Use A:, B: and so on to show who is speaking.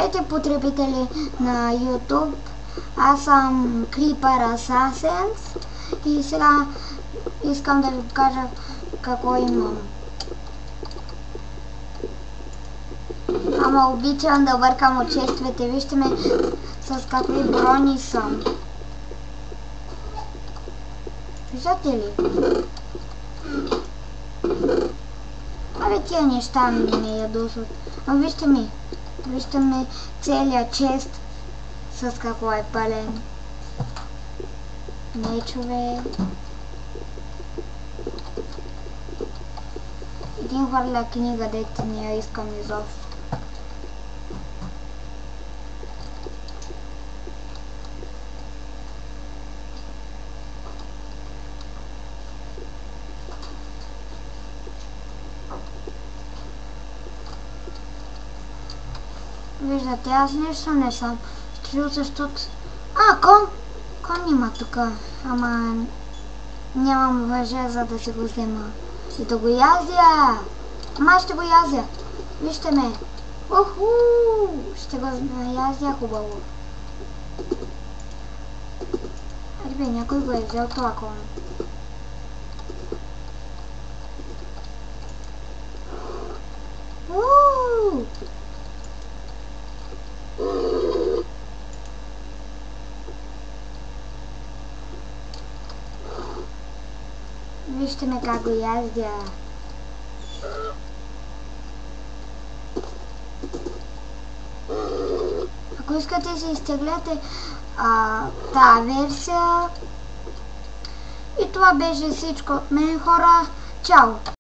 A: Здравейте, потребители на YouTube! Аз съм Creeper Assassins и сега искам да ви покажа какво имам. Ама обичам да бъркам отчествите. Вижте ме с какви брони съм. Виждате ли? Абе, тия неща ме ядосват. Но вижте ми целият чест с какво е пълен. Не, човек. Един хвърля книга, дете не я искам изобщо. Виждате, аз нещо не съм строил, защото... кон! Кон има тука, ама нямам въже, за да си го взема. И да го язя! Ама ще го язя! Вижте ме! Уху! Ще го язя хубаво. Айде бе, някой го е взел това кон. Вижте ме как го яздя. Ако искате си изтегляте тази версия. И това беше всичко от мен, хора. Чао!